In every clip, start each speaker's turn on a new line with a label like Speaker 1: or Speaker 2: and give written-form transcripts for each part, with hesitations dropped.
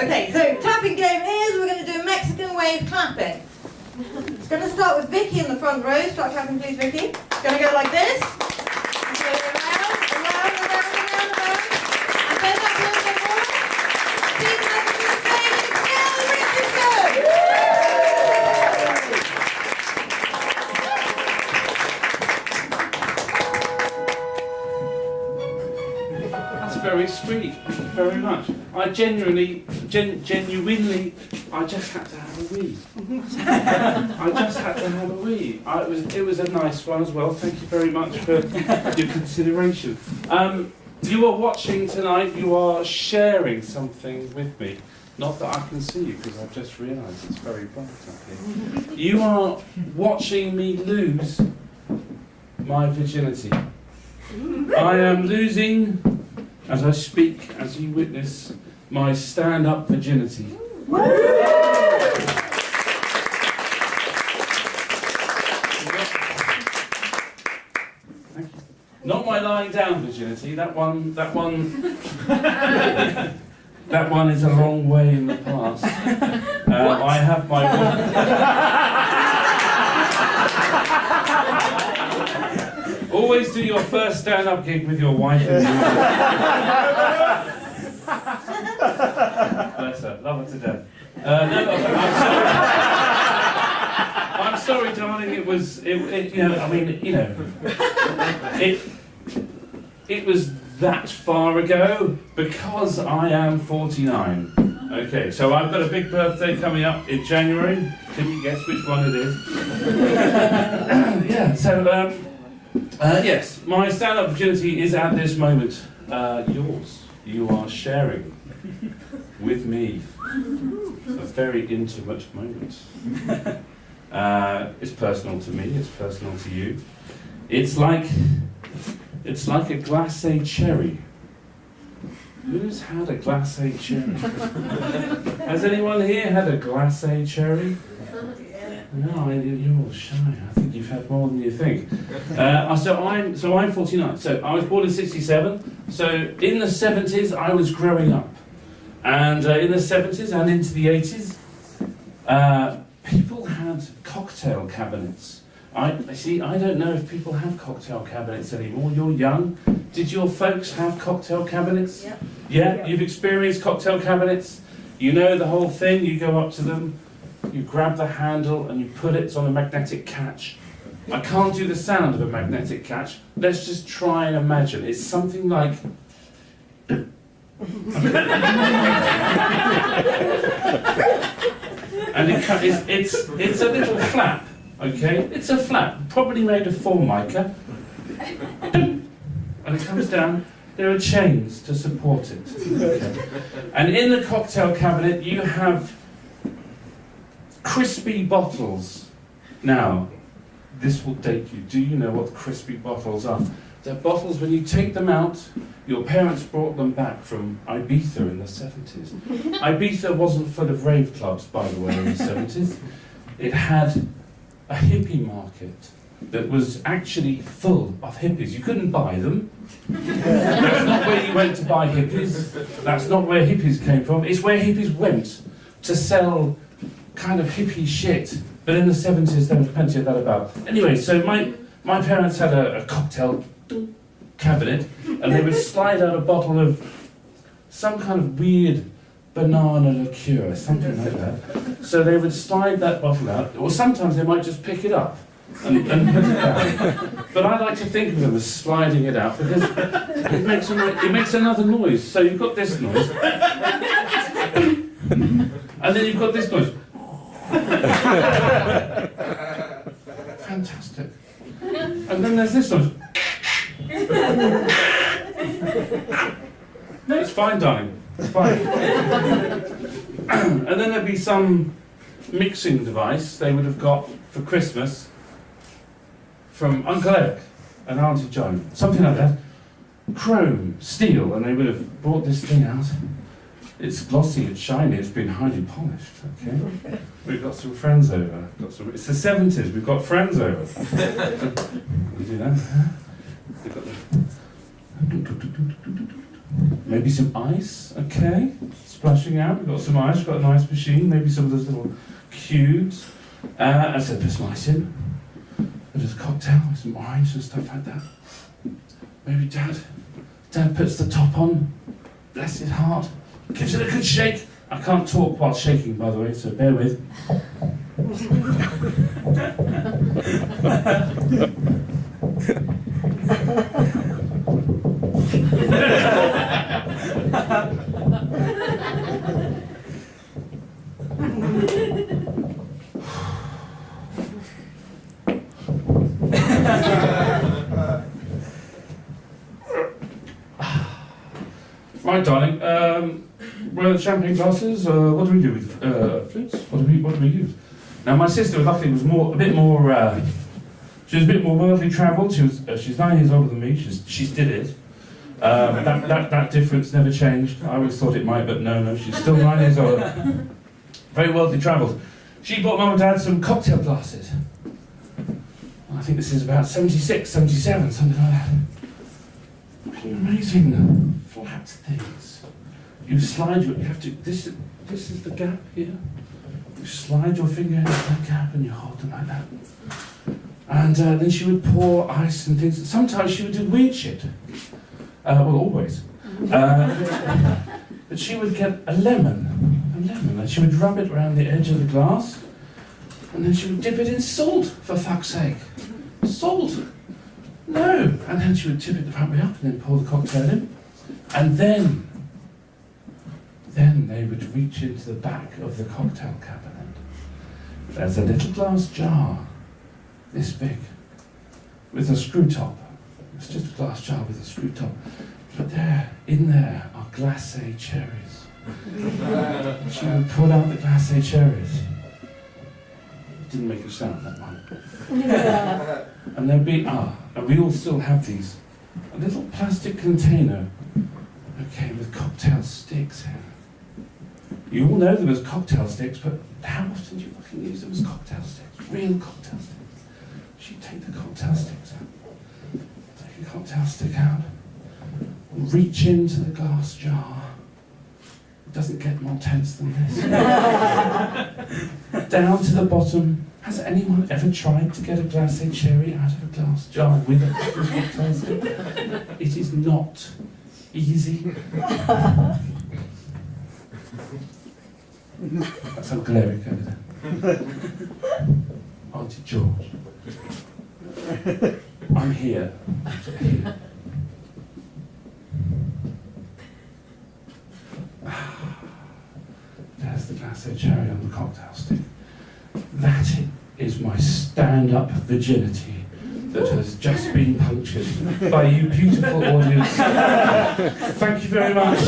Speaker 1: Okay, so clapping game is we're going to do Mexican wave clapping. It's going to start with Vicky in the front row. Start clapping, please, Vicky. It's going to go like this. Go around, around, around, around, around. And then that will go more. Keep clapping to the stage and kill Richardson!
Speaker 2: That's very sweet. Thank you very much. I genuinely, I just had to have a wee. I just had to have a wee. It was a nice one as well. Thank you very much for your consideration. You are watching tonight. You are sharing something with me. Not that I can see you because I've just realised it's very bright up here. You are watching me lose my virginity. I am losing, as I speak, as you witness, my stand-up virginity. Thank you. Not my lying down virginity. That one that one is a long way in the past. I have my Always do your first stand-up gig with your wife and you. Bless her, love her to death. No, I'm sorry, darling. It was, it was that far ago because I am 49. Okay, so I've got a big birthday coming up in January. Can you guess which one it is? Yeah. So. Yes, my stand-up virginity is at this moment yours. You are sharing with me a very intimate moment. It's personal to me, it's personal to you. It's like a glacé cherry. Who's had a glacé cherry? Has anyone here had a glacé cherry? No, you're all shy. I think you've had more than you think. So I'm 49. So I was born in '67. So in the '70s, I was growing up, and in the '70s and into the '80s, people had cocktail cabinets. I don't know if people have cocktail cabinets anymore. You're young. Did your folks have cocktail cabinets?
Speaker 1: Yeah.
Speaker 2: Yeah. You've experienced cocktail cabinets. You know the whole thing. You go up to them. You grab the handle and you put it on a magnetic catch. I can't do the sound of a magnetic catch. Let's just try and imagine. It's something like... and it's a little flap, okay? It's a flap, probably made of formica. And it comes down. There are chains to support it. Okay. And in the cocktail cabinet you have crispy bottles. Now, this will date you. Do you know what crispy bottles are? They're bottles when you take them out, your parents brought them back from Ibiza in the 70s. Ibiza wasn't full of rave clubs, by the way, in the 70s. It had a hippie market that was actually full of hippies. You couldn't buy them. That's not where you went to buy hippies. That's not where hippies came from. It's where hippies went to sell kind of hippie shit, but in the 70s there was plenty of that about. Anyway, so my parents had a cocktail cabinet, and they would slide out a bottle of some kind of weird banana liqueur, something like that. So they would slide that bottle out, or sometimes they might just pick it up and put it down. But I like to think of them as sliding it out because it makes another noise. So you've got this noise, and then you've got this noise. Fantastic. And then there's this one. No, it's fine, darling. It's fine. And then there'd be some mixing device they would have got for Christmas from Uncle Eric and Auntie Joan. Something like that. Chrome, steel, and they would have brought this thing out. It's glossy, it's shiny, it's been highly polished, okay? We've got some friends over. It's the 70s, we've got friends over. We do that. We've got maybe some ice, okay? It's splashing out. We've got some ice, we've got an ice machine, maybe some of those little cubes. I said, put some ice in. Put a cocktail with some orange and stuff like that. Maybe Dad puts the top on, bless his heart, gives it a good shake. I can't talk while shaking, by the way, so bear with. Right, darling. Where are the champagne glasses? What do we do with flutes? What do we use? Now, my sister, luckily, was a bit more. She was a bit more worldly travelled. She's 9 years older than me. She did it. That difference never changed. I always thought it might, but no, she's still 9 years older. Very worldly travelled. She bought Mum and Dad some cocktail glasses. I think this is about 76, 77, something like that. Amazing flat things. You have to. This is the gap here. You slide your finger into that gap and you hold them like that. And then she would pour ice and things. Sometimes she would do weird shit. Well, always. But she would get a lemon, and she would rub it around the edge of the glass, and then she would dip it in salt, for fuck's sake. Salt! No! And then she would tip it the right way up and then pour the cocktail in. And then they would reach into the back of the cocktail cabinet. There's a little glass jar, this big, with a screw top. It's just a glass jar with a screw top. But in there are glacé cherries. She would pull out the glacé cherries. It didn't make a sound, that one. And there'd be, and we all still have these. A little plastic container, okay, with cocktail sticks in. You all know them as cocktail sticks, but how often do you fucking use them as cocktail sticks? Real cocktail sticks. She'd take the cocktail sticks out. Take a cocktail stick out. Reach into the glass jar. It doesn't get more tense than this. Down to the bottom. Has anyone ever tried to get a glacé cherry out of a glass jar with a cocktail stick? It is not easy. That's Uncle Eric over there. Auntie George. I'm here. There's the glacé cherry on the cocktail stick. That is my stand-up virginity that has just been punctured by you beautiful audience. Thank you very much.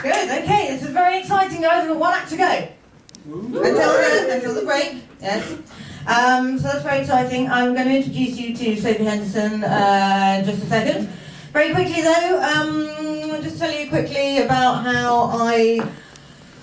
Speaker 1: Good. Okay, this is very exciting, guys. We've got one act to go. Until the break, yes. So that's very exciting. I'm going to introduce you to Sophie Henderson in just a second. Very quickly though, just tell you quickly about how I